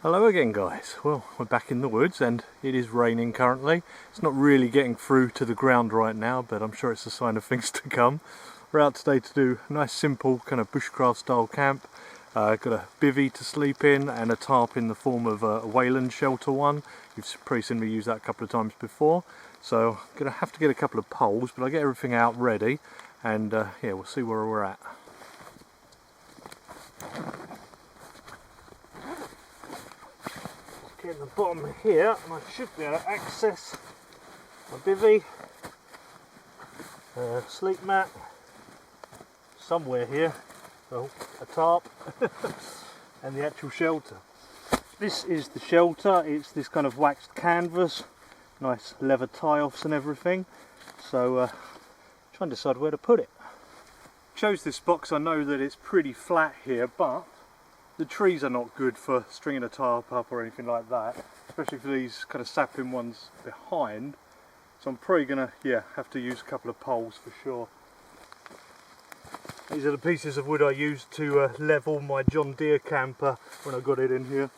Hello again guys. Well, we're back in the woods and it is raining currently. It's not really getting through to the ground right now, but I'm sure it's a sign of things to come. We're out today to do a nice simple kind of bushcraft style camp. Got a bivvy to sleep in and a tarp in the form of a Wayland shelter one. You've probably seen me use that a couple of times before. So I'm going to have to get a couple of poles, but I'll get everything out ready and yeah, we'll see where we're at. Get in the bottom here and I should be able to access my bivvy, sleep mat, somewhere here, well, a tarp and the actual shelter. This is the shelter. It's this kind of waxed canvas, nice leather tie-offs and everything, so try and decide where to put it. Chose this spot because I know that it's pretty flat here, but the trees are not good for stringing a tarp up or anything like that, especially for these kind of sapling ones behind. So I'm probably going to have to use a couple of poles for sure. These are the pieces of wood I used to level my John Deere camper when I got it in here.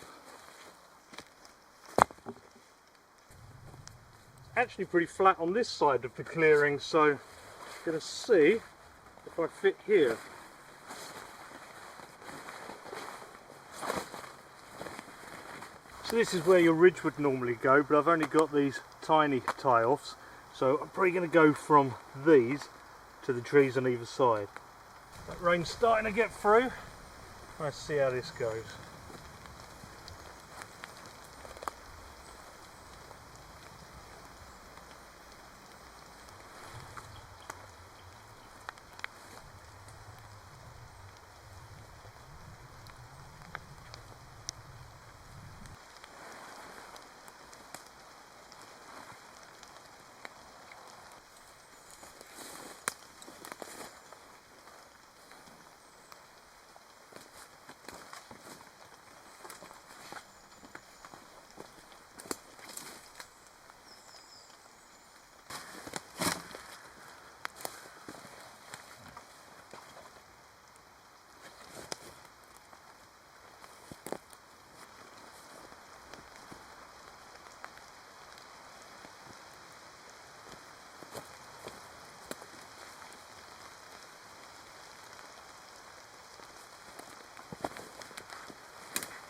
Actually pretty flat on this side of the clearing, so I'm going to see if I fit here. So this is where your ridge would normally go, but I've only got these tiny tie-offs, so I'm probably going to go from these to the trees on either side. That rain's starting to get through. Let's see how this goes.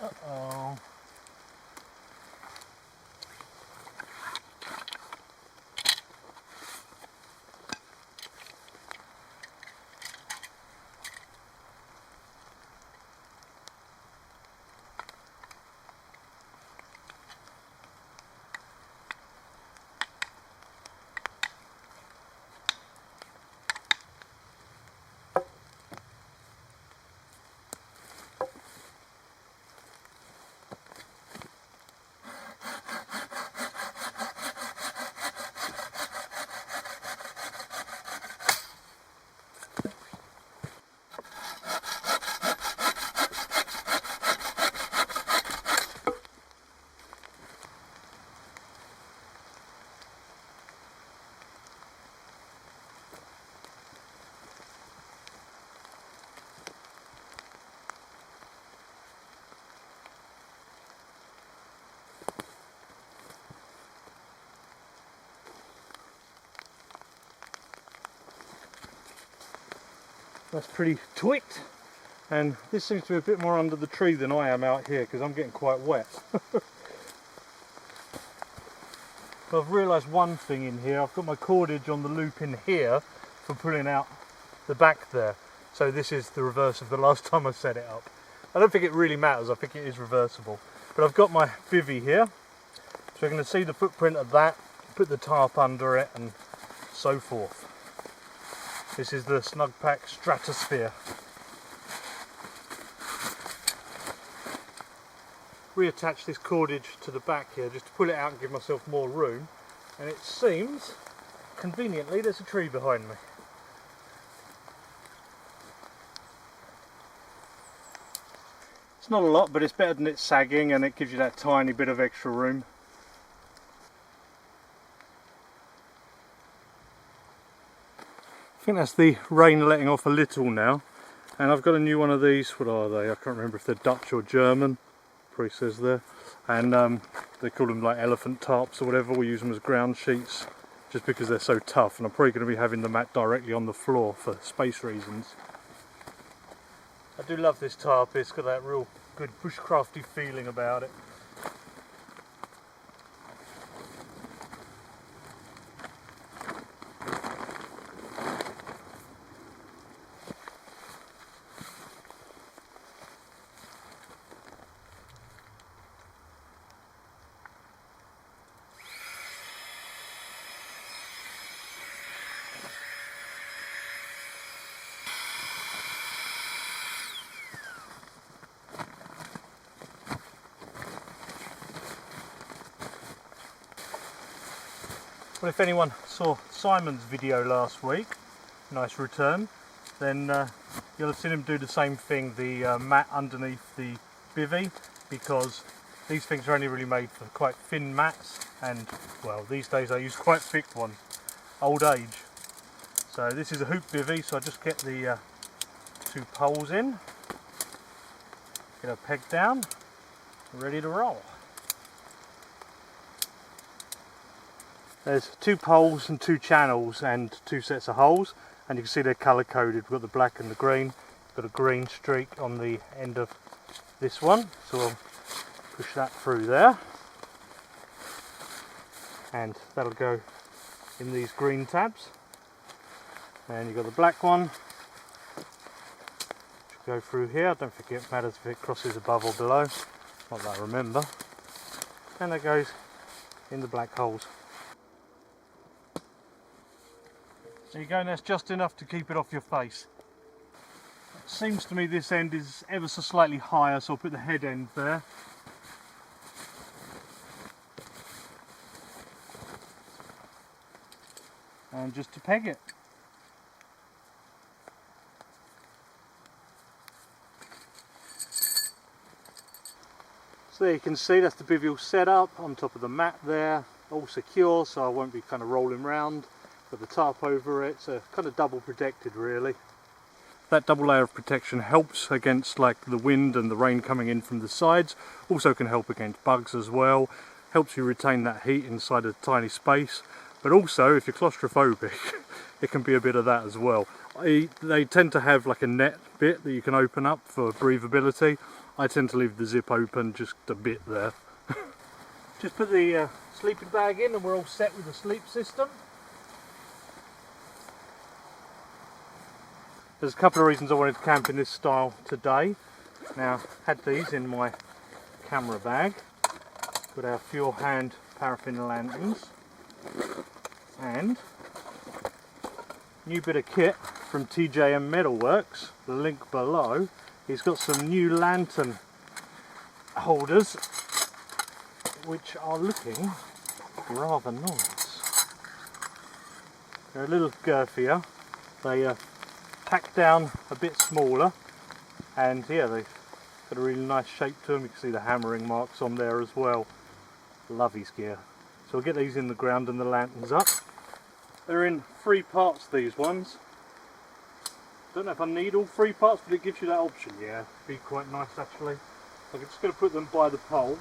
Uh-oh. That's pretty tweaked, and this seems to be a bit more under the tree than I am out here because I'm getting quite wet. But I've realised one thing in here. I've got my cordage on the loop in here for pulling out the back there, so this is the reverse of the last time I set it up. I don't think it really matters, I think it is reversible. But I've got my bivvy here, so you're going to see the footprint of that, put the tarp under it and so forth. This is the Snugpack Stratosphere. Reattach this cordage to the back here just to pull it out and give myself more room, and it seems conveniently there's a tree behind me. It's not a lot, but it's better than it sagging, and it gives you that tiny bit of extra room. I think that's the rain letting off a little now, and I've got a new one of these. What are they? I can't remember if they're Dutch or German. probably says there. And they call them like elephant tarps or whatever. We use them as ground sheets just because they're so tough, and I'm probably going to be having the mat directly on the floor for space reasons. I do love this tarp. It's got that real good bushcrafty feeling about it. Well, if anyone saw Simon's video last week, nice return, then you'll have seen him do the same thing, the mat underneath the bivvy, because these things are only really made for quite thin mats, and well, these days I use quite thick ones, old age. So this is a hoop bivvy, so I just get the 2 poles in, get a peg down, ready to roll. There's 2 poles and 2 channels and 2 sets of holes, and you can see they're colour coded. We've got the black and the green. We've got a green streak on the end of this one, so we'll push that through there, and that'll go in these green tabs. And you've got the black one, which will go through here. Don't think it matters if it crosses above or below, not that I remember. And that goes in the black holes. There you go, and that's just enough to keep it off your face. It seems to me this end is ever so slightly higher, so I'll put the head end there. And just to peg it. So there you can see that's the bivvy all set up on top of the mat there, all secure, so I won't be kind of rolling around. Got the tarp over it, so kind of double protected really. That double layer of protection helps against like the wind and the rain coming in from the sides, also can help against bugs as well, helps you retain that heat inside a tiny space, but also if you're claustrophobic it can be a bit of that as well. They tend to have like a net bit that you can open up for breathability. I tend to leave the zip open just a bit there. Just put the sleeping bag in and we're all set with the sleep system. There's a couple of reasons I wanted to camp in this style today. Now, had these in my camera bag. Got our fuel hand paraffin lanterns. And new bit of kit from TJM Metalworks, the link below. He's got some new lantern holders, which are looking rather nice. They're a little girthier. They tack down a bit smaller, and yeah, they've got a really nice shape to them. You can see the hammering marks on there as well. Love his gear. So we'll get these in the ground and the lanterns up. They're in 3 parts, these ones. Don't know if I need all 3 parts, but it gives you that option. Yeah, it'd be quite nice actually. I'm just going to put them by the poles.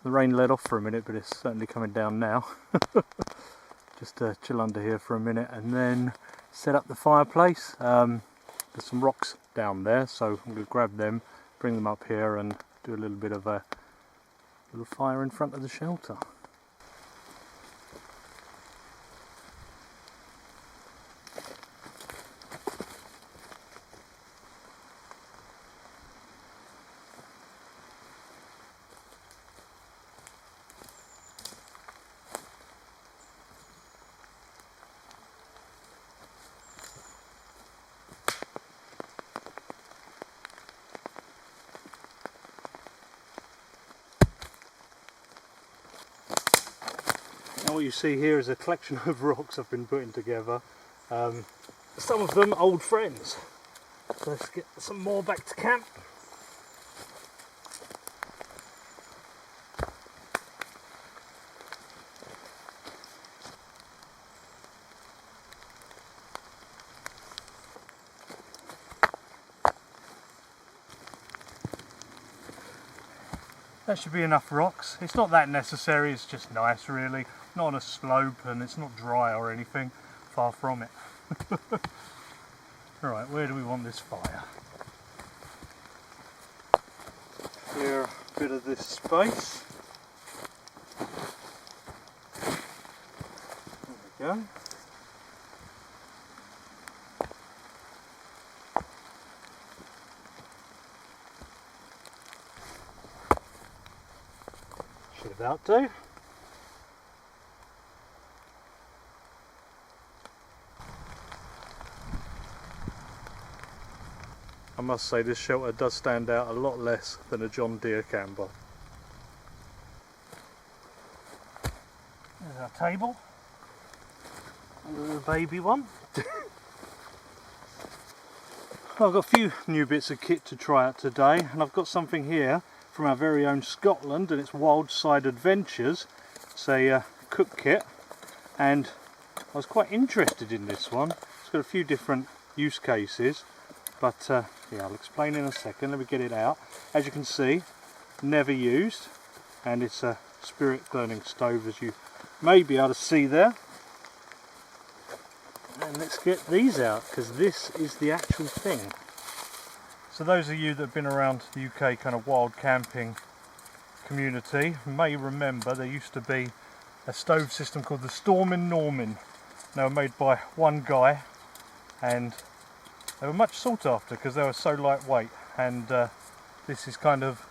The rain let off for a minute, but it's certainly coming down now. Just chill under here for a minute and then set up the fireplace. There's some rocks down there, so I'm going to grab them, bring them up here and do a little bit of a little fire in front of the shelter. And what you see here is a collection of rocks I've been putting together. Some of them old friends. So let's get some more back to camp. That should be enough rocks. It's not that necessary, it's just nice really. Not on a slope and it's not dry or anything. Far from it. Alright, where do we want this fire? Clear a bit of this space. There we go. Should about do. I must say this shelter does stand out a lot less than a John Deere camper. There's our table. The baby one. I've got a few new bits of kit to try out today, and I've got something here from our very own Scotland, and it's Wild Side Adventures. It's a cook kit, and I was quite interested in this one. It's got a few different use cases, but yeah, I'll explain in a second. Let me get it out. As you can see, never used, and it's a spirit burning stove, as you may be able to see there. And let's get these out, because this is the actual thing. So those of you that have been around the UK kind of wild camping community may remember there used to be a stove system called the Stormin' Norman. They were made by one guy, and they were much sought after because they were so lightweight, and this is kind of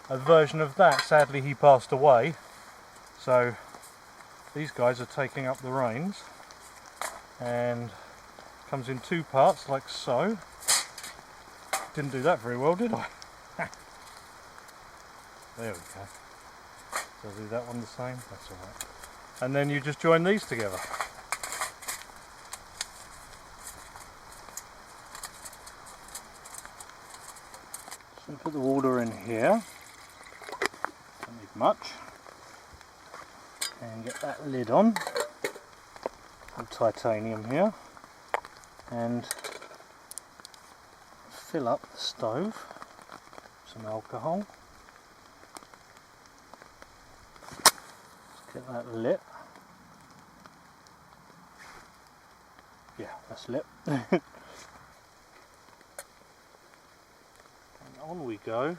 a version of that. Sadly he passed away, so these guys are taking up the reins, and comes in two parts like so. Didn't do that very well, did I? There we go. So I'll do that one the same, that's alright. And then you just join these together. So put the water in here, don't need much, and get that lid on, some titanium here, and fill up the stove, some alcohol, let's get that lit, yeah that's lit. On we go.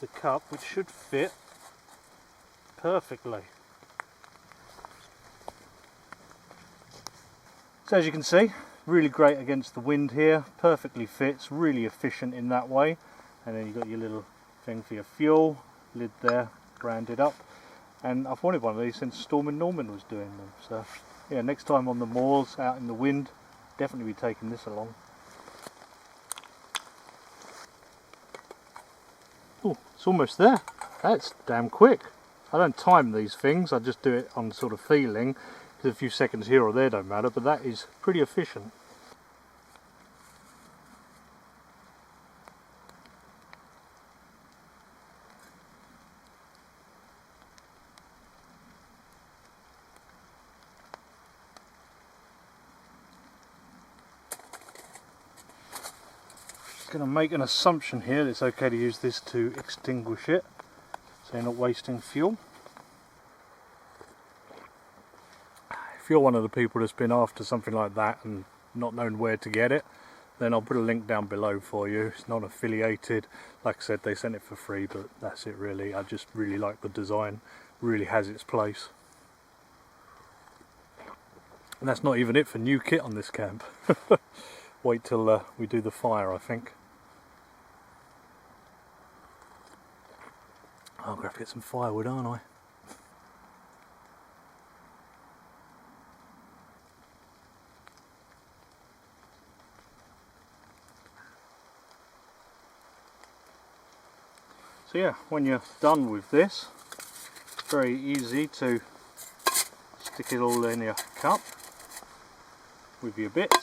The cup, which should fit perfectly. So as you can see, really great against the wind here, perfectly fits, really efficient in that way. And then you've got your little thing for your fuel, lid there, branded up. And I've wanted one of these since Stormin' Norman was doing them. So yeah, next time on the moors, out in the wind, definitely be taking this along. Oh, it's almost there. That's damn quick. I don't time these things, I just do it on sort of feeling, because a few seconds here or there don't matter, but that is pretty efficient. Going to make an assumption here that it's okay to use this to extinguish it, so you're not wasting fuel. If you're one of the people that's been after something like that and not known where to get it, then I'll put a link down below for you. It's not affiliated, like I said, they sent it for free, but that's it really. I just really like the design, really has its place. And that's not even it for new kit on this camp. Wait till we do the fire, I think. I'm going to have to get some firewood, aren't I? So yeah, when you're done with this, very easy to stick it all in your cup with your bits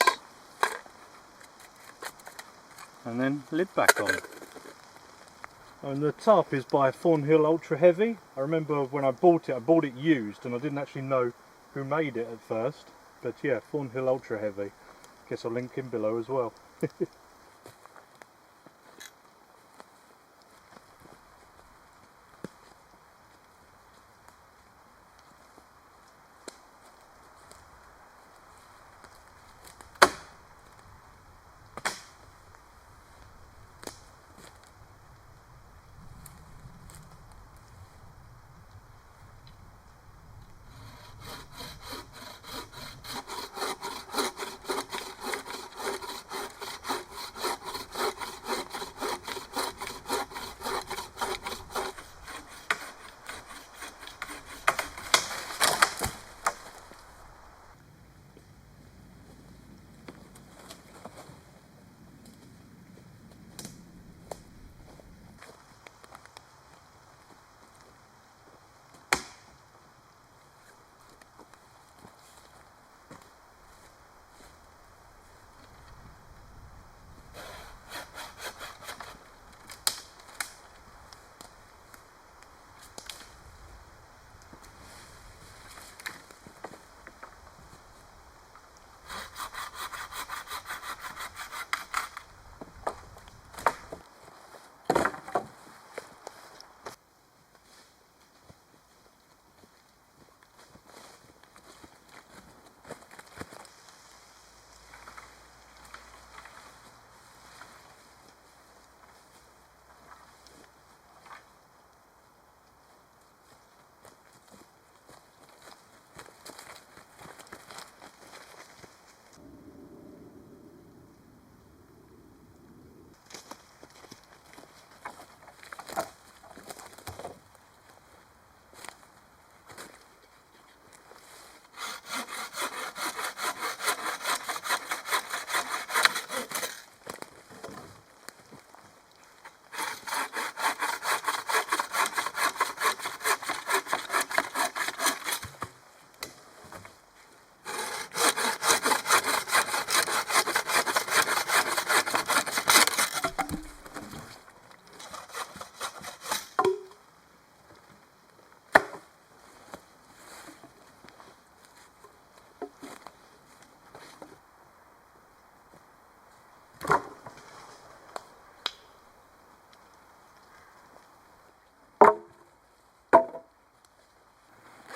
and then lid back on. And the tarp is by Thornhill Ultra Heavy. I remember when I bought it used and I didn't actually know who made it at first, but yeah, Thornhill Ultra Heavy. Guess I'll link him below as well.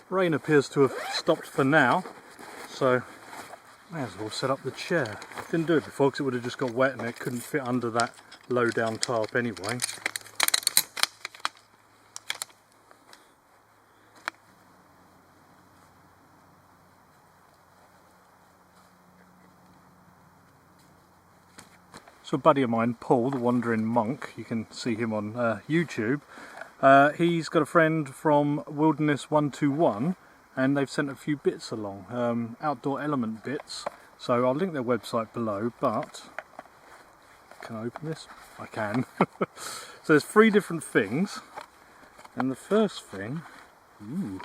Rain appears to have stopped for now, so may as well set up the chair. Didn't do it before because it would have just got wet and it couldn't fit under that low down tarp anyway. So a buddy of mine, Paul, the Wandering Monk, you can see him on YouTube. He's got a friend from Wilderness 121 and they've sent a few bits along, outdoor element bits. So I'll link their website below, but can I open this? I can. So there's 3 different things, and the first thing, ooh,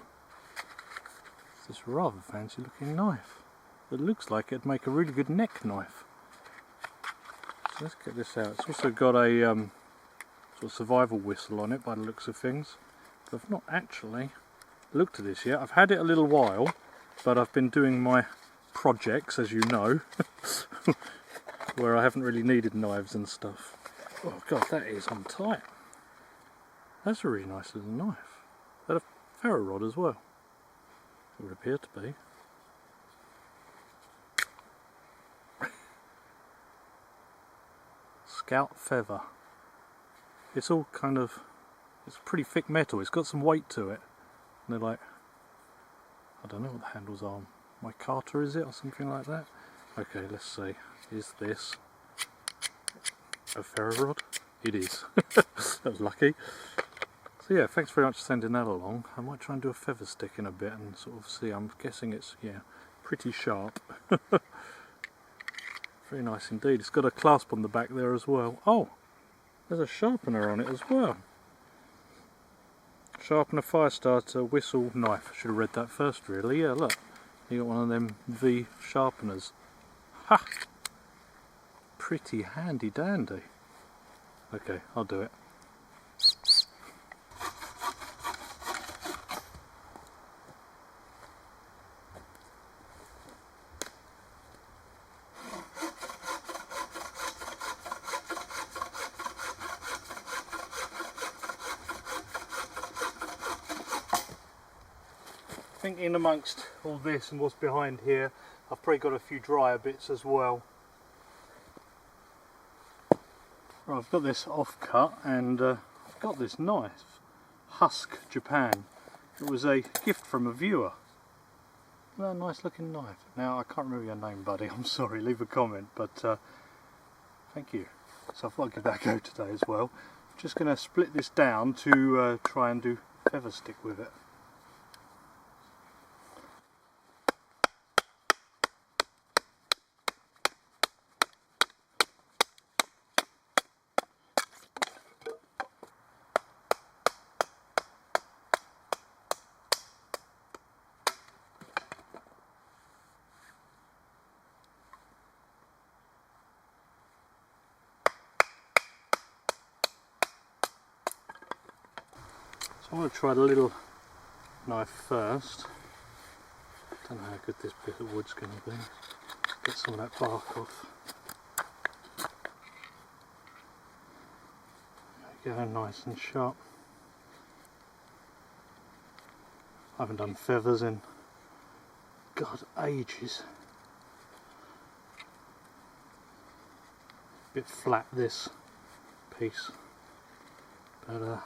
is this rather fancy looking knife. It looks like it'd make a really good neck knife. So let's get this out. It's also got a sort of survival whistle on it by the looks of things. But I've not actually looked at this yet. I've had it a little while, but I've been doing my projects, as you know, where I haven't really needed knives and stuff. Oh god, that is on tight. That's a really nice little knife. Is that a ferro rod as well? It would appear to be. Scout feather. It's all kind of, it's pretty thick metal. It's got some weight to it. And they're like, I don't know what the handles are. My Carter, is it, or something like that? Okay, let's see. Is this a ferro rod? It is. That was lucky. So yeah, thanks very much for sending that along. I might try and do a feather stick in a bit and sort of see. I'm guessing it's, yeah, pretty sharp. Very nice indeed. It's got a clasp on the back there as well. Oh, there's a sharpener on it as well. Sharpen a fire starter, whistle, knife. Should have read that first really. Yeah, look. You got one of them V sharpeners. Ha! Pretty handy dandy. Okay, I'll do it. I think in amongst all this and what's behind here, I've probably got a few drier bits as well. Right, I've got this offcut and I've got this knife, Husk Japan. It was a gift from a viewer. Isn't that a nice looking knife? Now I can't remember your name, buddy, I'm sorry, leave a comment, but thank you. So I thought I'd give that a go today as well. I'm just going to split this down to try and do feather stick with it. I want to try the little knife first. Don't know how good this bit of wood's going to be. Get some of that bark off. There we go, nice and sharp. I haven't done feathers in, God, ages. Bit flat this piece, but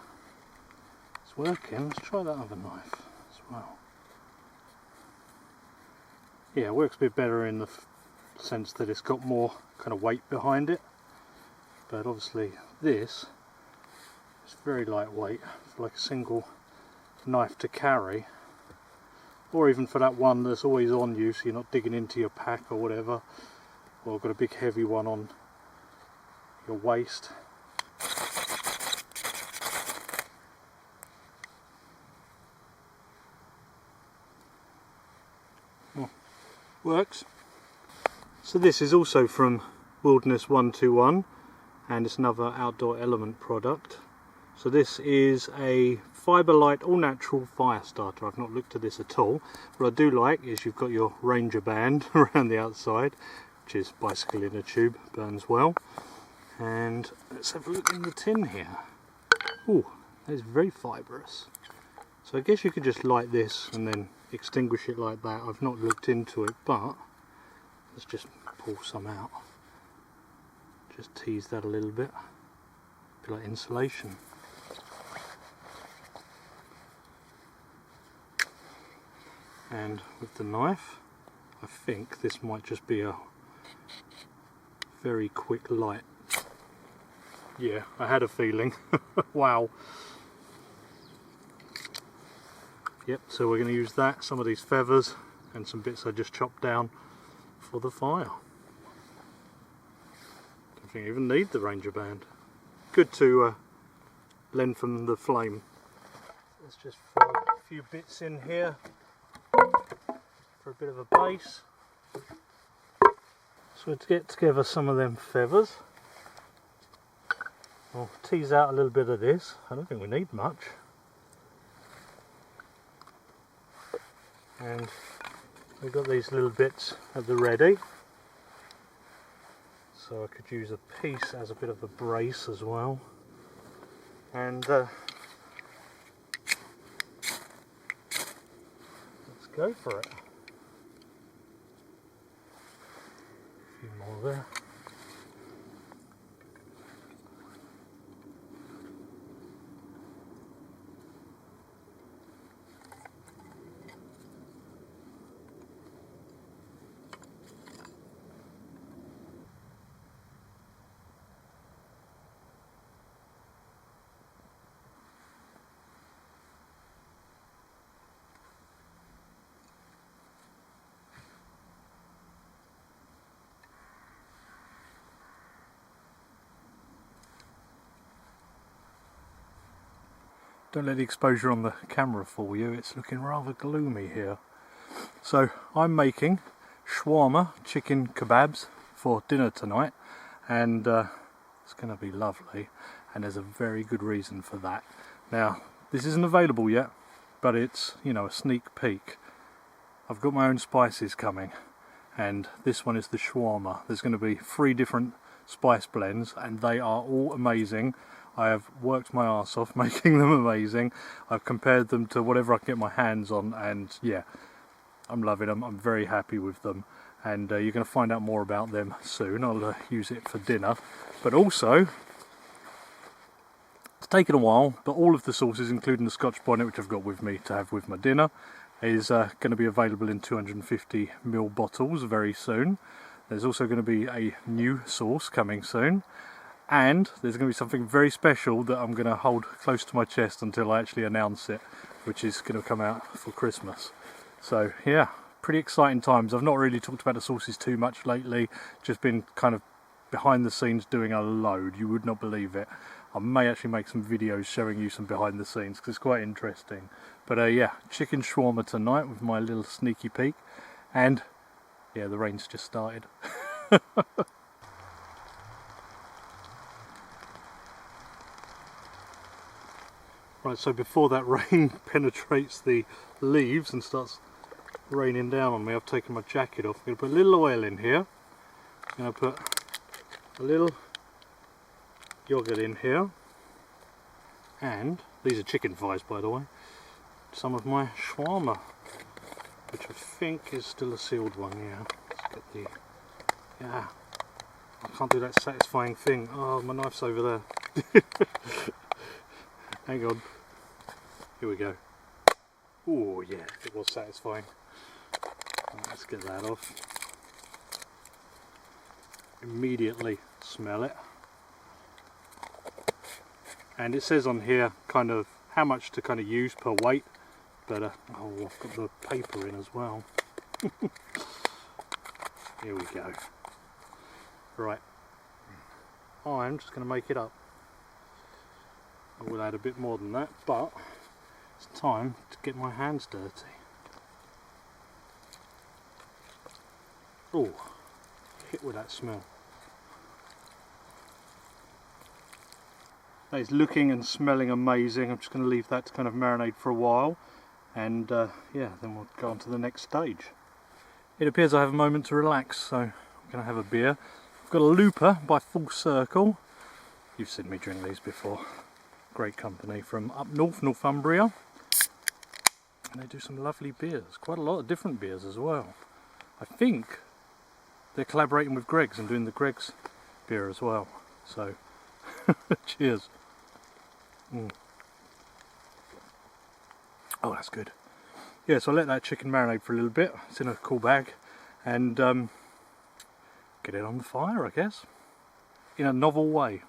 it's working. Let's try that other knife as well. Yeah, it works a bit better in the sense that it's got more kind of weight behind it, but obviously this is very lightweight for like a single knife to carry, or even for that one that's always on you so you're not digging into your pack or whatever, or got a big heavy one on your waist. Works. So this is also from Wilderness 121 and it's another Outdoor Element product. So this is a Fiberlight all natural fire starter. I've not looked at this at all. What I do like is you've got your Ranger band around the outside, which is bicycle in a tube, burns well. And let's have a look in the tin here. Oh, that is very fibrous. So I guess you could just light this and then extinguish it like that. I've not looked into it, but let's just pull some out. Just tease that a little bit. Be like insulation. And with the knife, I think this might just be a very quick light. Yeah, I had a feeling. Wow. Yep, so we're going to use that, some of these feathers and some bits I just chopped down for the fire. Don't think I even need the Ranger band. Good to lengthen the flame. Let's just throw a few bits in here for a bit of a base. So to get together some of them feathers, I'll tease out a little bit of this. I don't think we need much. And we've got these little bits at the ready, so I could use a piece as a bit of a brace as well. And let's go for it. A few more there. Don't let the exposure on the camera fool you, it's looking rather gloomy here. So I'm making shawarma chicken kebabs for dinner tonight, and it's going to be lovely, and there's a very good reason for that. Now, this isn't available yet, but it's, you know, a sneak peek. I've got my own spices coming, and this one is the shawarma. There's going to be 3 different spice blends, and they are all amazing. I have worked my arse off making them amazing. I've compared them to whatever I can get my hands on, and yeah, I'm loving them. I'm very happy with them, and you're going to find out more about them soon. I'll use it for dinner, but also it's taken a while, but all of the sauces, including the Scotch bonnet, which I've got with me to have with my dinner, is going to be available in 250ml bottles very soon. There's also going to be a new sauce coming soon, and there's going to be something very special that I'm going to hold close to my chest until I actually announce it, which is going to come out for Christmas. So yeah, pretty exciting times. I've not really talked about the sauces too much lately, just been kind of behind the scenes doing a load. You would not believe it. I may actually make some videos showing you some behind the scenes because it's quite interesting. But yeah, chicken shawarma tonight with my little sneaky peek, and yeah, the rain's just started. Right, so before that rain penetrates the leaves and starts raining down on me, I've taken my jacket off. I'm going to put a little oil in here. I'm going to put a little yogurt in here, and these are chicken thighs, by the way. Some of my shawarma, which I think is still a sealed one. Yeah, let's get the, yeah, I can't do that satisfying thing. Oh, my knife's over there. Hang on, here we go. Oh yeah, it was satisfying. Right, let's get that off. Immediately smell it. And it says on here kind of how much to kind of use per weight, but oh, I've got the paper in as well. Here we go. Right, I'm just going to make it up. I will add a bit more than that, but it's time to get my hands dirty. Oh, hit with that smell. That is looking and smelling amazing. I'm just going to leave that to kind of marinate for a while, and yeah, then we'll go on to the next stage. It appears I have a moment to relax, so I'm going to have a beer. I've got a Looper by Full Circle. You've seen me drink these before. Great company from up north, Northumbria, and they do some lovely beers, quite a lot of different beers as well. I think they're collaborating with Greggs and doing the Greggs beer as well, so cheers. Oh, that's good. Yeah, so I'll let that chicken marinate for a little bit. It's in a cool bag, and get it on the fire, I guess, in a novel way.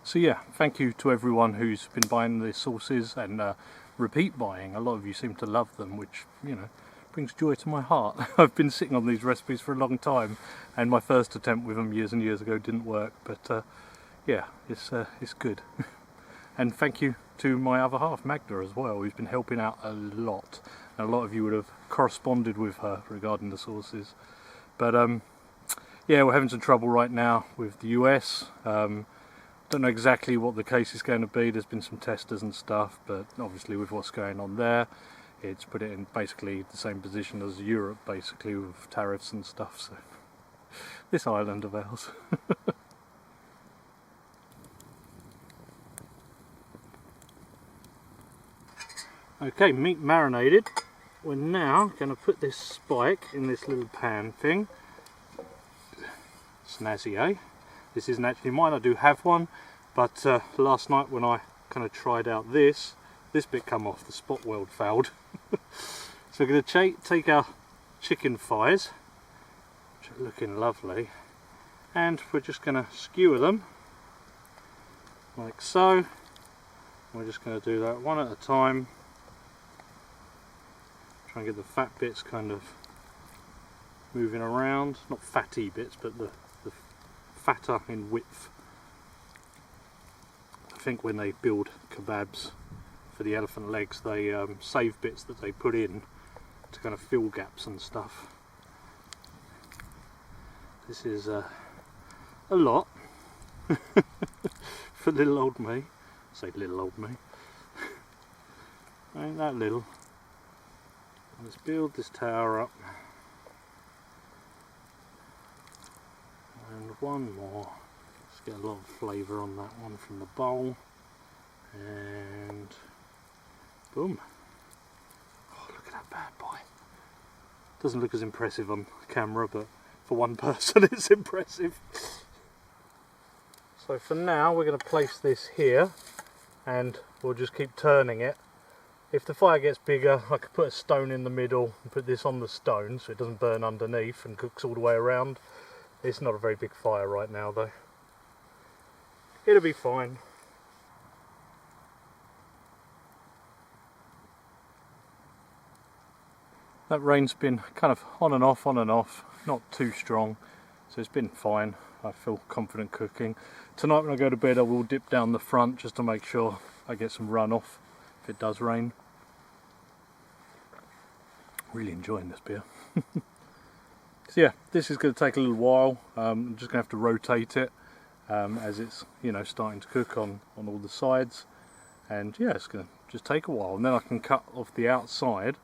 So yeah, thank you to everyone who's been buying the sauces and repeat buying. A lot of you seem to love them, which, you know, brings joy to my heart. I've been sitting on these recipes for a long time, and my first attempt with them years and years ago didn't work, but yeah, it's good. And thank you to my other half, Magda, as well, who's been helping out a lot, and a lot of you would have corresponded with her regarding the sauces. But yeah, we're having some trouble right now with the US. Don't know exactly what the case is going to be. There's been some testers and stuff, but obviously with what's going on there, it's put it in basically the same position as Europe, basically, with tariffs and stuff. So this island of ours. Okay, meat marinated. We're now going to put this spike in this little pan thing. Snazzy, eh? This isn't actually mine, I do have one, but last night when I kind of tried out this, this bit come off, the spot weld failed. So we're going to take our chicken thighs, which are looking lovely, and we're just going to skewer them like so. We're just going to do that one at a time. Try and get the fat bits kind of moving around, not fatty bits, but the fatter in width. I think when they build kebabs for the elephant legs, they save bits that they put in to kind of fill gaps and stuff. This is a lot for little old me. Say little old me. Ain't that little. Let's build this tower up. And one more. Let's get a lot of flavour on that one from the bowl. And boom. Oh, look at that bad boy. Doesn't look as impressive on camera, but for one person it's impressive. So for now we're going to place this here and we'll just keep turning it. If the fire gets bigger, I could put a stone in the middle and put this on the stone so it doesn't burn underneath and cooks all the way around. It's not a very big fire right now though. It'll be fine. That rain's been kind of on and off, not too strong, so it's been fine. I feel confident cooking. Tonight when I go to bed I will dip down the front just to make sure I get some runoff if it does rain. Really enjoying this beer. So yeah, this is going to take a little while. I'm just going to have to rotate it as it's, you know, starting to cook on all the sides, and yeah, it's going to just take a while, and then I can cut off the outside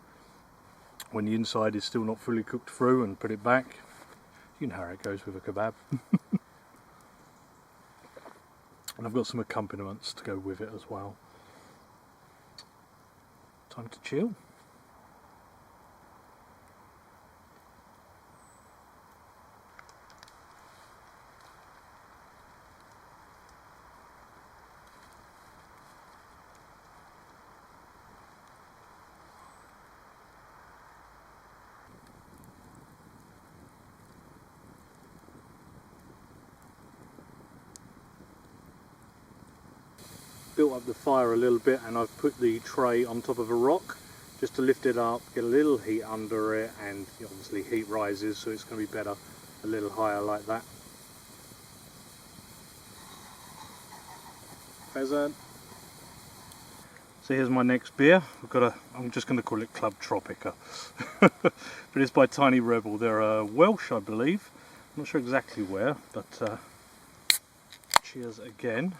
when the inside is still not fully cooked through and put it back. You know how it goes with a kebab. And I've got some accompaniments to go with it as well. Time to chill. Built up the fire a little bit, and I've put the tray on top of a rock just to lift it up, get a little heat under it, and obviously heat rises, so it's going to be better a little higher like that. Pheasant. So here's my next beer. I'm just going to call it Club Tropica. But it's by Tiny Rebel. They're Welsh, I believe. I'm not sure exactly where, but cheers again.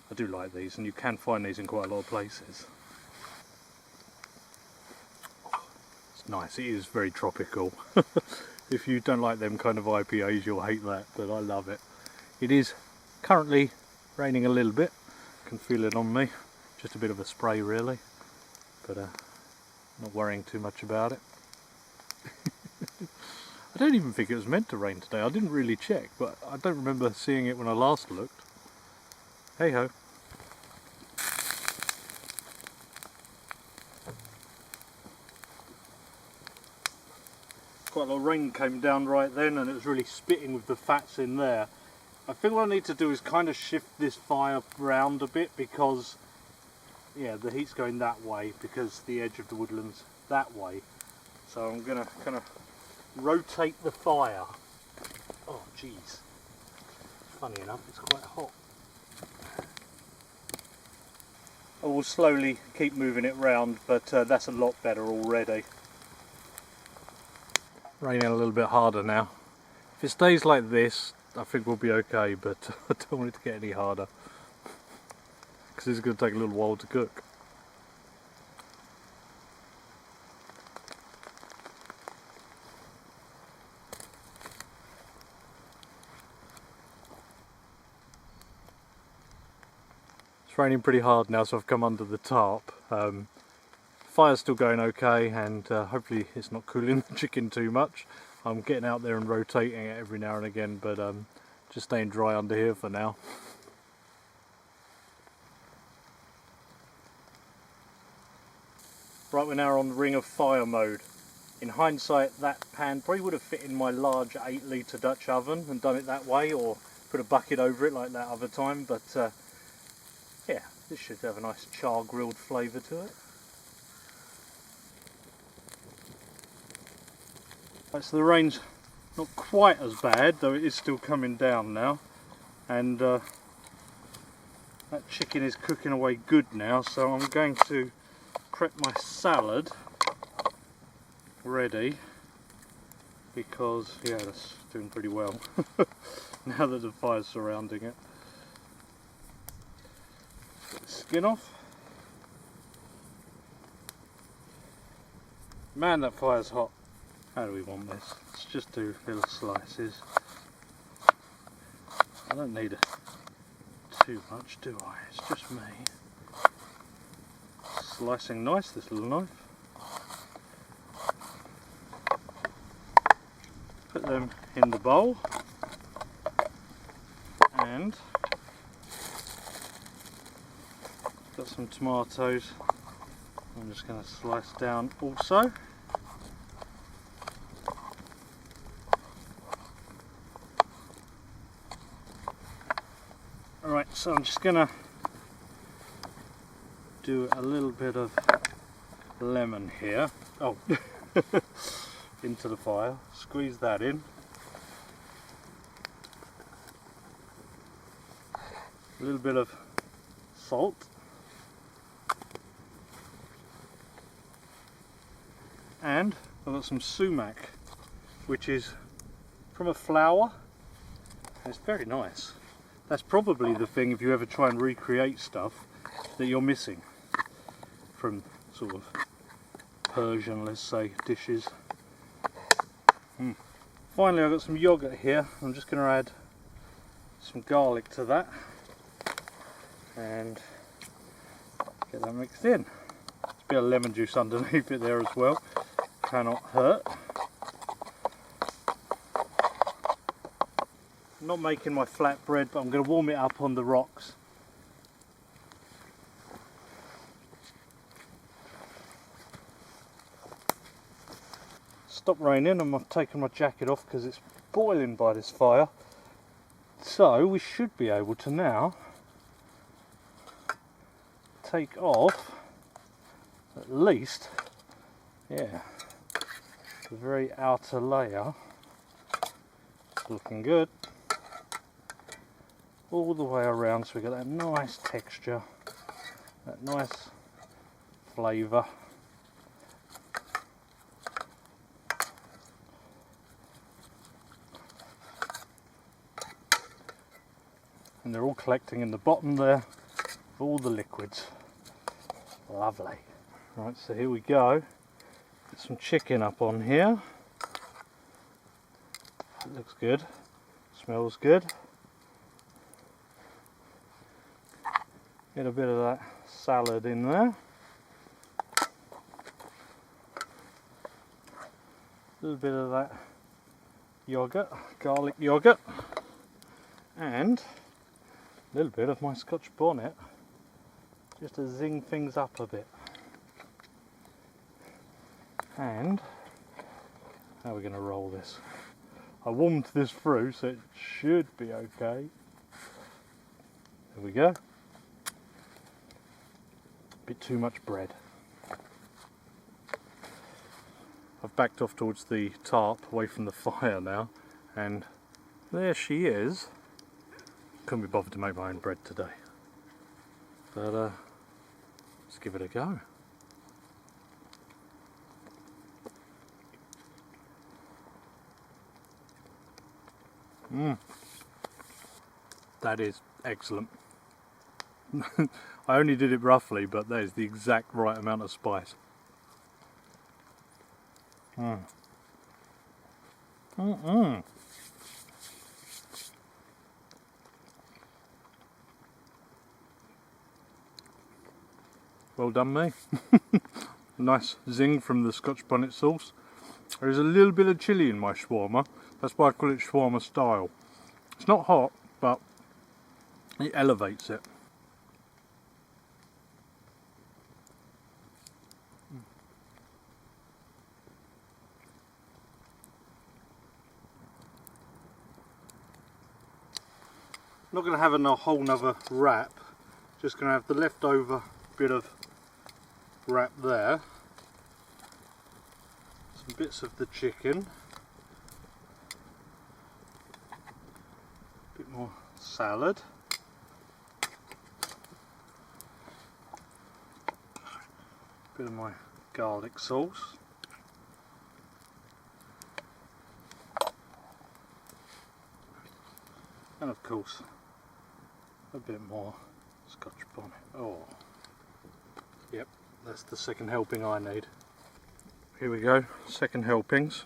I do like these, and you can find these in quite a lot of places. It's nice, it is very tropical. If you don't like them kind of IPAs, you'll hate that, but I love it. It is currently raining a little bit, can feel it on me. Just a bit of a spray really, but not worrying too much about it. I don't even think it was meant to rain today. I didn't really check, but I don't remember seeing it when I last looked. Hey ho. Quite a lot of rain came down right then, and it was really spitting with the fats in there. I think what I need to do is kind of shift this fire round a bit, because yeah, the heat's going that way because the edge of the woodland's that way. So I'm going to kind of rotate the fire. Oh geez. Funny enough, it's quite hot. I will slowly keep moving it round, but that's a lot better already. Raining a little bit harder now. If it stays like this, I think we'll be okay, but I don't want it to get any harder, because it's going to take a little while to cook. It's raining pretty hard now, so I've come under the tarp. Fire's still going okay, and hopefully it's not cooling the chicken too much. I'm getting out there and rotating it every now and again, but just staying dry under here for now. Right, we're now on ring of fire mode. In hindsight, that pan probably would have fit in my large 8-litre Dutch oven and done it that way, or put a bucket over it like that other time, but yeah, this should have a nice char grilled flavour to it. Right, so the rain's not quite as bad, though it is still coming down now, and that chicken is cooking away good now, so I'm going to prep my salad ready, because yeah, that's doing pretty well now that the fire's surrounding it. Get the skin off. Man, that fire's hot. How do we want this? Let's just do little slices. I don't need too much, do I? It's just me. Slicing nice, this little knife. Put them in the bowl, and got some tomatoes I'm just going to slice down also. Alright, so I'm just going to do a little bit of lemon here. Oh, into the fire. Squeeze that in. A little bit of salt. And I've got some sumac, which is from a flower. It's very nice. That's probably the thing, if you ever try and recreate stuff, that you're missing from sort of Persian, let's say, dishes. Finally, I've got some yogurt here. I'm just going to add some garlic to that and get that mixed in. There's a bit of lemon juice underneath it there as well. Cannot hurt. I'm not making my flatbread, but I'm going to warm it up on the rocks. Stopped raining and I've taken my jacket off because it's boiling by this fire. So we should be able to now take off at least, yeah, the very outer layer. It's looking good. All the way around, so we get that nice texture, that nice flavour. And they're all collecting in the bottom there, all the liquids. Lovely. Right, so here we go. Get some chicken up on here. It looks good, smells good. Get a bit of that salad in there. A little bit of that yogurt, garlic yogurt. And a little bit of my Scotch bonnet, just to zing things up a bit. And how are we going to roll this? I warmed this through, so it should be okay. There we go. Bit too much bread. I've backed off towards the tarp, away from the fire now, and there she is. Couldn't be bothered to make my own bread today, but let's give it a go. That is excellent. I only did it roughly, but that is the exact right amount of spice. Well done, me. Nice zing from the Scotch bonnet sauce. There is a little bit of chilli in my shawarma. That's why I call it shawarma style. It's not hot, but it elevates it. not going to have a whole nother wrap, just going to have the leftover bit of wrap there, some bits of the chicken, a bit more salad, a bit of my garlic sauce, and of course a bit more Scotch bonnet. Oh, yep, that's the second helping I need. Here we go, second helpings.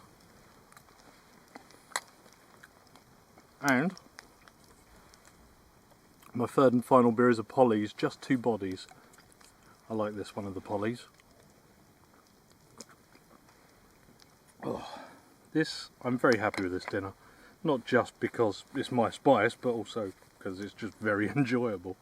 And my third and final beer is a Polly's, just 2 bodies. I like this one of the Polly's. Oh, I'm very happy with this dinner. Not just because it's my spice, but also because it's just very enjoyable.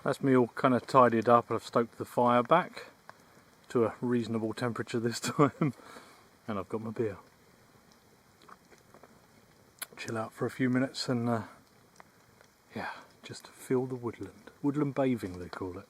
That's me all kind of tidied up. I've stoked the fire back to a reasonable temperature this time, and I've got my beer. Chill out for a few minutes and yeah, just feel the woodland. Woodland bathing they call it.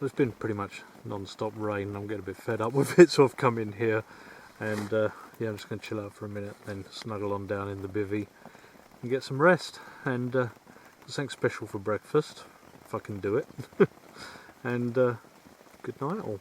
It's been pretty much non-stop rain. I'm getting a bit fed up with it, so I've come in here and yeah, I'm just going to chill out for a minute, then snuggle on down in the bivvy and get some rest and something special for breakfast, if I can do it. And good night all.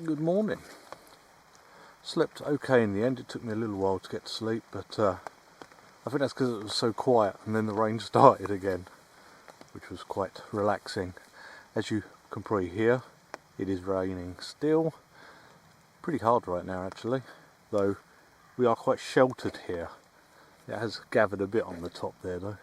Good morning. Slept okay in the end. It took me a little while to get to sleep, but I think that's because it was so quiet and then the rain started again, which was quite relaxing. As you can probably hear, it is raining still. Pretty hard right now actually, though we are quite sheltered here. It has gathered a bit on the top there though.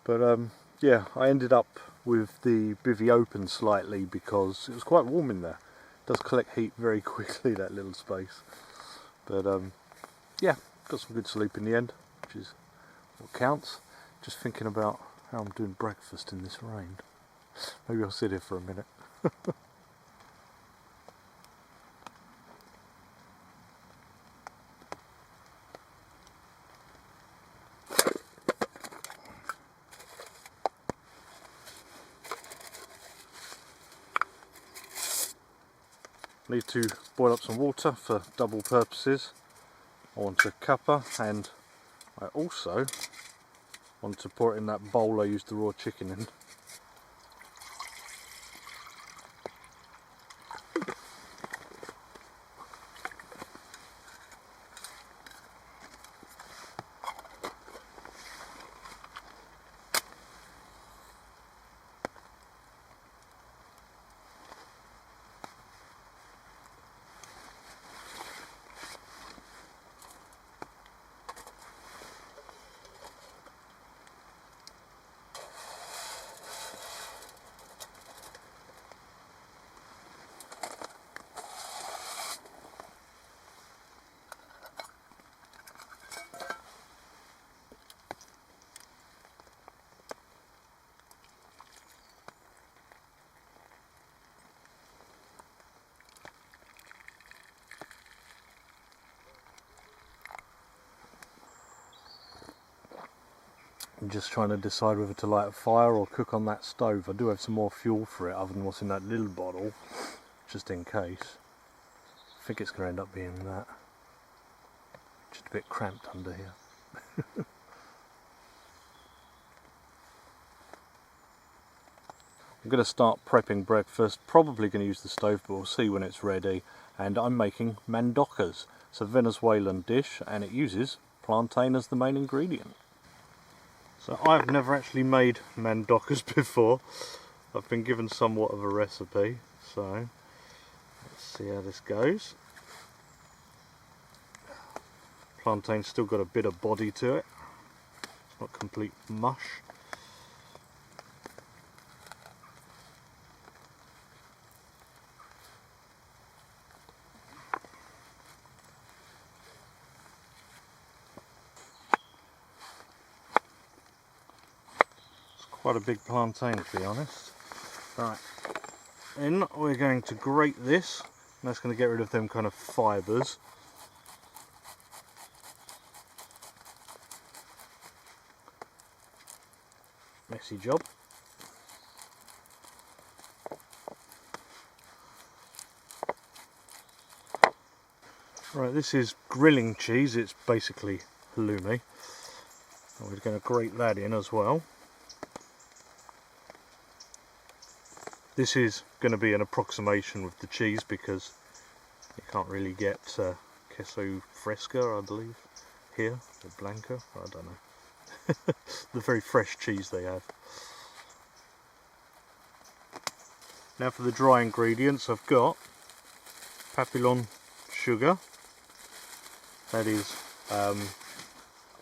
But yeah, I ended up with the bivvy open slightly because it was quite warm in there. Does collect heat very quickly, that little space. But yeah, got some good sleep in the end, which is what counts. Just thinking about how I'm doing breakfast in this rain. Maybe I'll sit here for a minute. Need to boil up some water for double purposes. I want a cuppa, and I also want to pour it in that bowl I used the raw chicken in. I'm just trying to decide whether to light a fire or cook on that stove. I do have some more fuel for it other than what's in that little bottle, just in case. I think it's going to end up being that. Just a bit cramped under here. I'm going to start prepping breakfast, probably going to use the stove, but we'll see when it's ready. And I'm making mandocas. It's a Venezuelan dish and it uses plantain as the main ingredient. So I've never actually made mandocas before. I've been given somewhat of a recipe, so let's see how this goes. Plantain's still got a bit of body to it. It's not complete mush. Quite a big plantain, to be honest. Right, then we're going to grate this, and that's going to get rid of them kind of fibres. Messy job. Right, this is grilling cheese, it's basically halloumi. And we're going to grate that in as well. This is going to be an approximation with the cheese because you can't really get queso fresca, I believe, here, or blanca, I don't know. The very fresh cheese they have. Now for the dry ingredients, I've got Papillon sugar, that is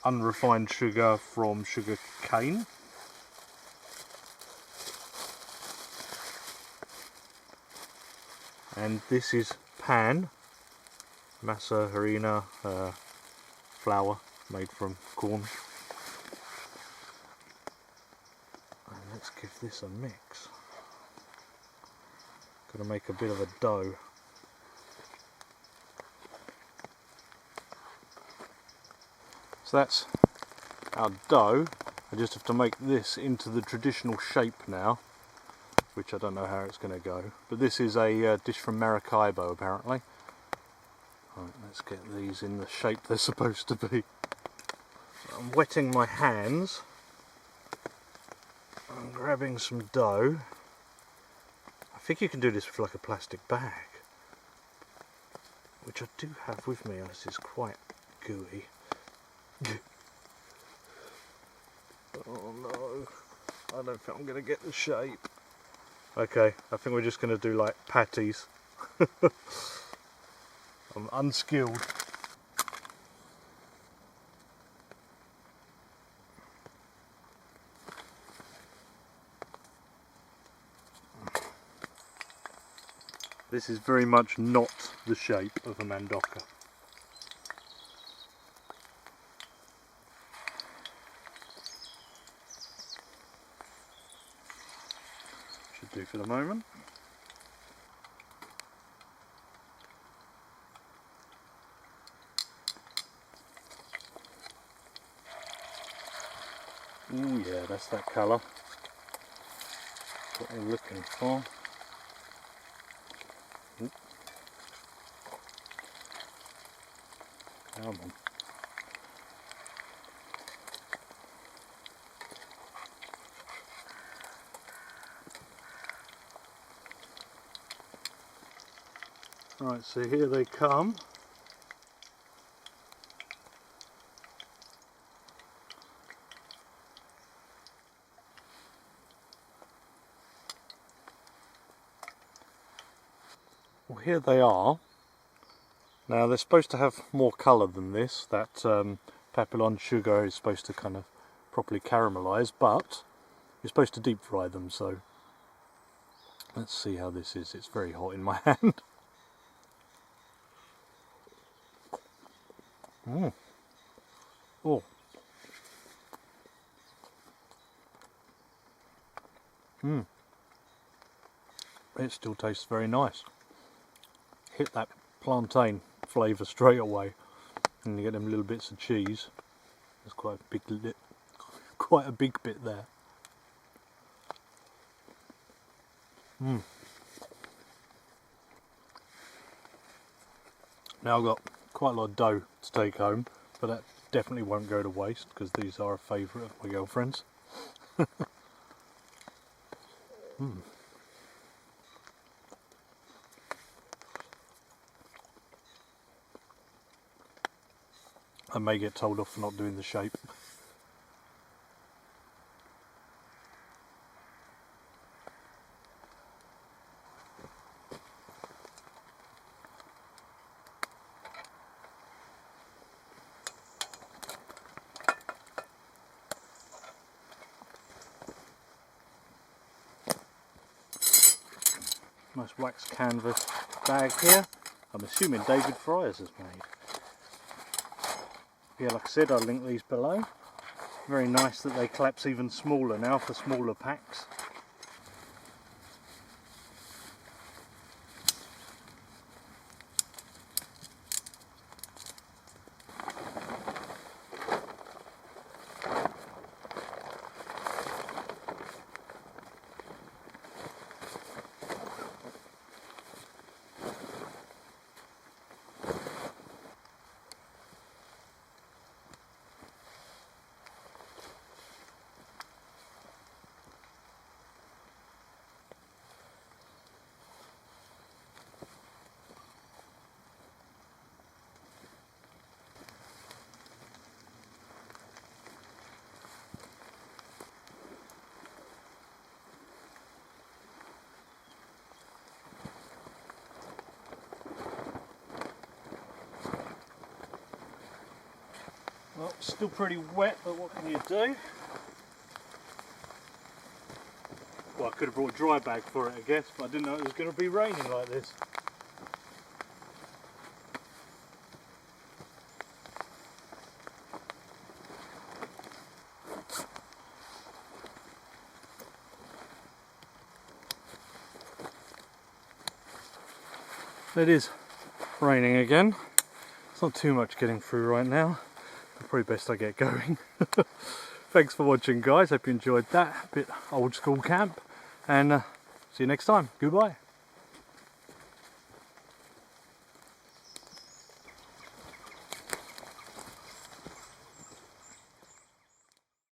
unrefined sugar from sugar cane. And this is pan, masa harina, flour made from corn. And let's give this a mix. Gonna make a bit of a dough. So that's our dough. I just have to make this into the traditional shape now, which I don't know how it's going to go. But this is a dish from Maracaibo, apparently. Right, let's get these in the shape they're supposed to be. So I'm wetting my hands. I'm grabbing some dough. I think you can do this with like a plastic bag, which I do have with me, as it's quite gooey. Oh no, I don't think I'm going to get the shape. Okay, I think we're just going to do like patties. I'm unskilled. This is very much not the shape of a mandoca. Should do for the moment. Ooh yeah, that's that colour. What we're looking for. Oop. Come on. Right, so here they come. Well, here they are. Now they're supposed to have more colour than this. That Papillon sugar is supposed to kind of properly caramelise, but you're supposed to deep fry them, so let's see how this is. It's very hot in my hand. Oh. It still tastes very nice. Hit that plantain flavour straight away, and you get them little bits of cheese. There's quite a big quite a big bit there. Now I've got quite a lot of dough to take home, but that definitely won't go to waste because these are a favourite of my girlfriend's. I may get told off for not doing the shape. Nice wax canvas bag here. I'm assuming David Fryers has made. Yeah, like I said, I'll link these below. Very nice that they collapse even smaller now for smaller packs. Well, it's still pretty wet, but what can you do? Well, I could have brought a dry bag for it, I guess, but I didn't know it was going to be raining like this. It is raining again. It's not too much getting through right now. Probably best I get going. Thanks for watching, guys. Hope you enjoyed that bit old school camp, and see you next time. Goodbye.